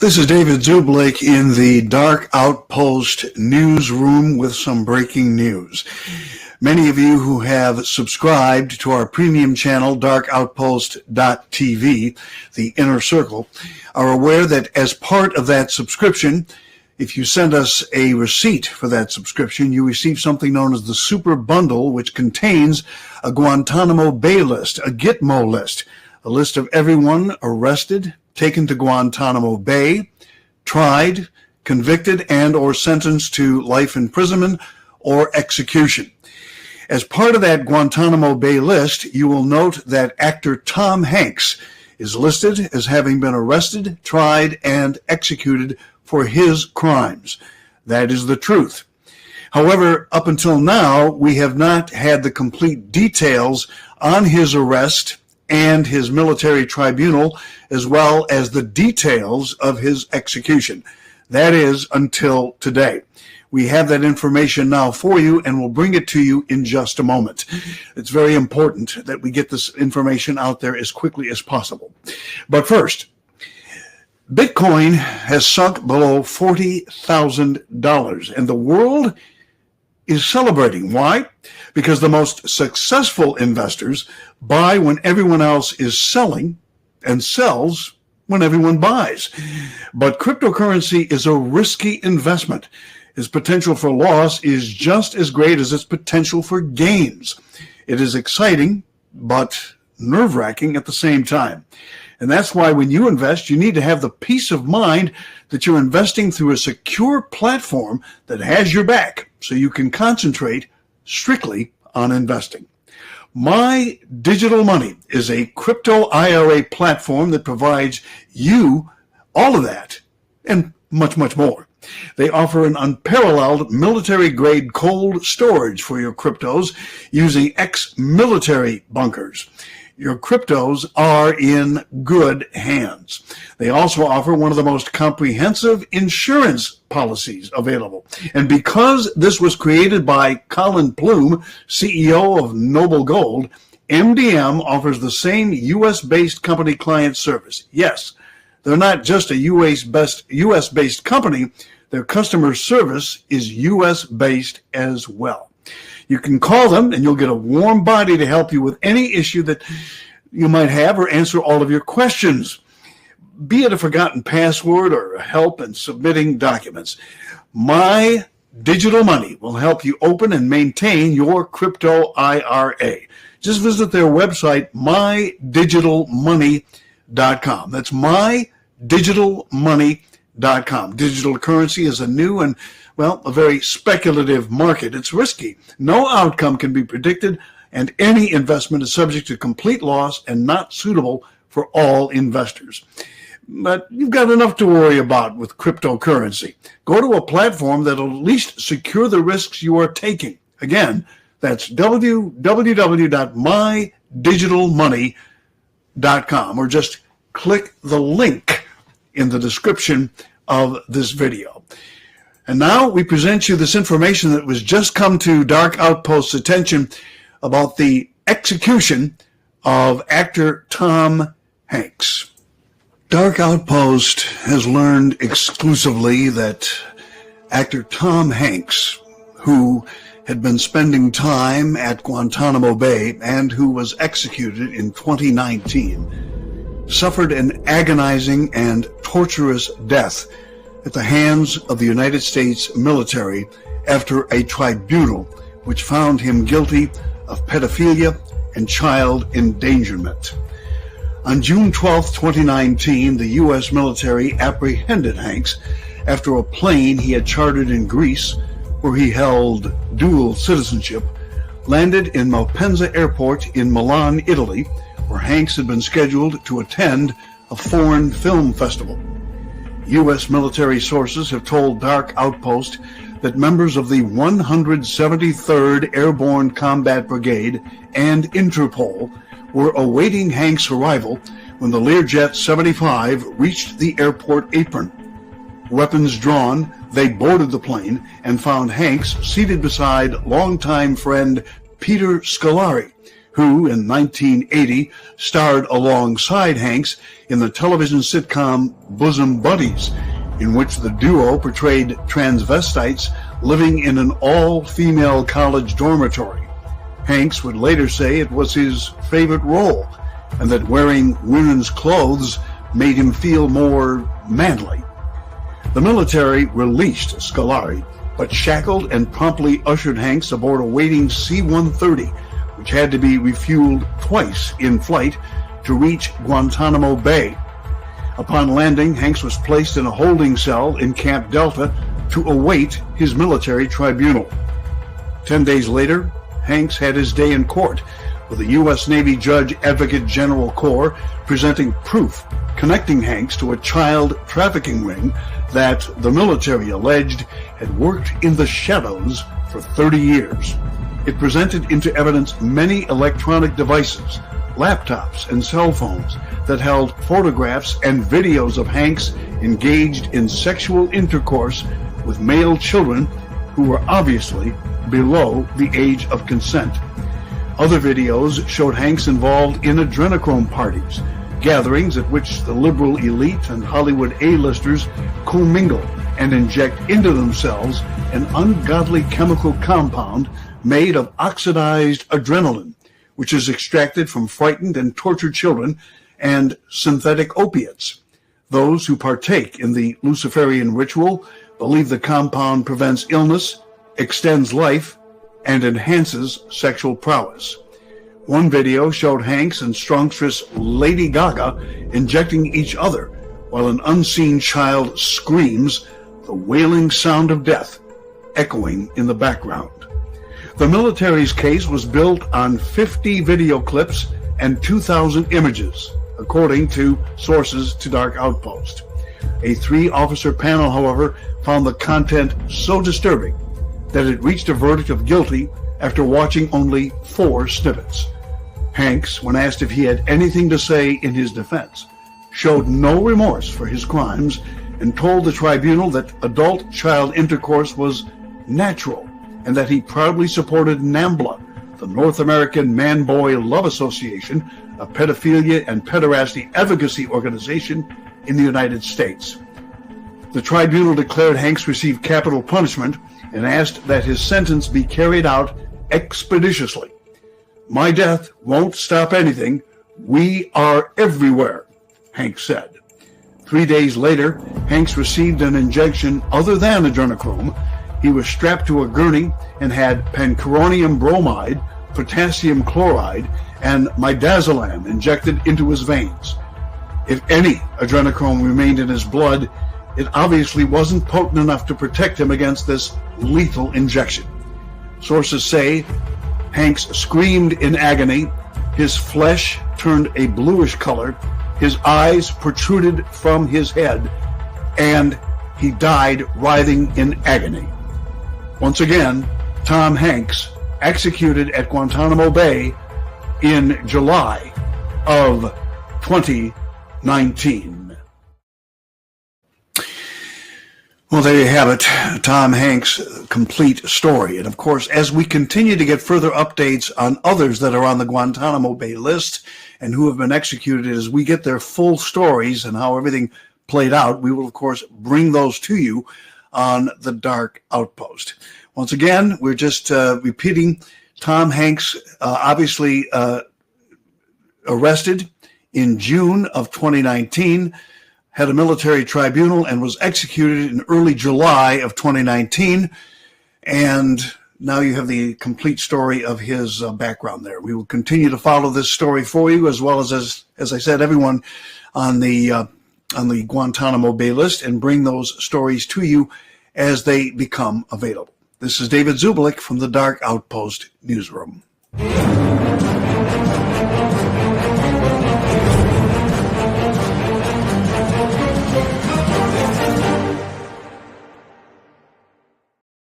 This is David Zublick in the Dark Outpost newsroom with some breaking news. Many of you who have subscribed to our premium channel, darkoutpost.tv, the Inner Circle, are aware that as part of that subscription, if you send us a receipt for that subscription, you receive something known as the Super Bundle, which contains a Guantanamo Bay list, a Gitmo list, a list of everyone arrested, taken to Guantanamo Bay, tried, convicted, and or sentenced to life imprisonment or execution. As part of that Guantanamo Bay list, you will note that actor Tom Hanks is listed as having been arrested, tried, and executed for his crimes. That is the truth. However, up until now, we have not had the complete details on his arrest and his military tribunal, as well as the details of his execution. That is until today. We have that information now for you, and we'll bring it to you in just a moment. It's very important that we get this information out there as quickly as possible. But first, Bitcoin has sunk below $40,000, and the world is celebrating. Why? Because the most successful investors buy when everyone else is selling and sells when everyone buys. But cryptocurrency is a risky investment. Its potential for loss is just as great as its potential for gains. It is exciting, but nerve-wracking at the same time. And that's why when you invest, you need to have the peace of mind that you're investing through a secure platform that has your back, so you can concentrate strictly on investing. My Digital Money is a crypto IRA platform that provides you all of that and much, much more. They offer an unparalleled military-grade cold storage for your cryptos using ex-military bunkers. Your cryptos are in good hands. They also offer one of the most comprehensive insurance policies available. And because this was created by Colin Plume, CEO of Noble Gold, MDM offers the same U.S.-based company client service. Yes, they're not just a U.S.-based company. Their customer service is U.S.-based as well. You can call them and you'll get a warm body to help you with any issue that you might have or answer all of your questions, be it a forgotten password or help in submitting documents. My Digital Money will help you open and maintain your crypto IRA. Just visit their website, mydigitalmoney.com. That's mydigitalmoney.com. Digital currency is a new and a very speculative market. It's risky. No outcome can be predicted, and any investment is subject to complete loss and not suitable for all investors. But you've got enough to worry about with cryptocurrency. Go to a platform that will at least secure the risks you are taking. Again, that's www.mydigitalmoney.com, or just click the link in the description of this video. And now we present you this information that was just come to Dark Outpost's attention about the execution of actor Tom Hanks. Dark Outpost has learned exclusively that actor Tom Hanks, who had been spending time at Guantanamo Bay and who was executed in 2019, suffered an agonizing and torturous death at the hands of the United States military after a tribunal which found him guilty of pedophilia and child endangerment. On June 12, 2019, the U.S. military apprehended Hanks after a plane he had chartered in Greece, where he held dual citizenship, landed in Malpensa Airport in Milan, Italy, where Hanks had been scheduled to attend a foreign film festival. U.S. military sources have told Dark Outpost that members of the 173rd Airborne Combat Brigade and Interpol were awaiting Hanks' arrival when the Learjet 75 reached the airport apron. Weapons drawn, they boarded the plane and found Hanks seated beside longtime friend Peter Scolari, who in 1980 starred alongside Hanks in the television sitcom Bosom Buddies, in which the duo portrayed transvestites living in an all-female college dormitory. Hanks would later say it was his favorite role, and that wearing women's clothes made him feel more manly. The military released Scolari, but shackled and promptly ushered Hanks aboard a waiting C-130, which had to be refueled twice in flight to reach Guantanamo Bay. Upon landing, Hanks was placed in a holding cell in Camp Delta to await his military tribunal. 10 days later, Hanks had his day in court, with the U.S. Navy Judge Advocate General Corps presenting proof connecting Hanks to a child trafficking ring that the military alleged had worked in the shadows for 30 years. It presented into evidence many electronic devices, laptops and cell phones that held photographs and videos of Hanks engaged in sexual intercourse with male children who were obviously below the age of consent. Other videos showed Hanks involved in adrenochrome parties, gatherings at which the liberal elite and Hollywood A-listers commingle and inject into themselves an ungodly chemical compound made of oxidized adrenaline, which is extracted from frightened and tortured children, and synthetic opiates. Those who partake in the Luciferian ritual believe the compound prevents illness, extends life, and enhances sexual prowess. One video showed Hanks and strongstress Lady Gaga injecting each other while an unseen child screams, the wailing sound of death echoing in the background. The military's case was built on 50 video clips and 2,000 images, according to sources to Dark Outpost. A 3-officer panel, however, found the content so disturbing that it reached a verdict of guilty after watching only 4 snippets. Hanks, when asked if he had anything to say in his defense, showed no remorse for his crimes and told the tribunal that adult-child intercourse was natural and that he proudly supported NAMBLA, the North American Man-Boy Love Association, a pedophilia and pederasty advocacy organization in the United States. The tribunal declared Hanks received capital punishment and asked that his sentence be carried out expeditiously. "My death won't stop anything. We are everywhere," Hanks said. 3 days later, Hanks received an injection other than adrenochrome. He was strapped to a gurney and had pancuronium bromide, potassium chloride, and midazolam injected into his veins. If any adrenochrome remained in his blood, it obviously wasn't potent enough to protect him against this lethal injection. Sources say Hanks screamed in agony, his flesh turned a bluish color, his eyes protruded from his head, and he died writhing in agony. Once again, Tom Hanks executed at Guantanamo Bay in July of 2019. Well, there you have it, Tom Hanks' complete story. And of course, as we continue to get further updates on others that are on the Guantanamo Bay list and who have been executed, as we get their full stories and how everything played out, we will, of course, bring those to you on the Dark Outpost. Once again, we're just repeating Tom Hanks, obviously arrested in June of 2019, had a military tribunal, and was executed in early July of 2019. And now you have the complete story of his background there. We will continue to follow this story for you, as well as I said, everyone on the Guantanamo Bay list, and bring those stories to you as they become available. This is David Zublick from the Dark Outpost Newsroom.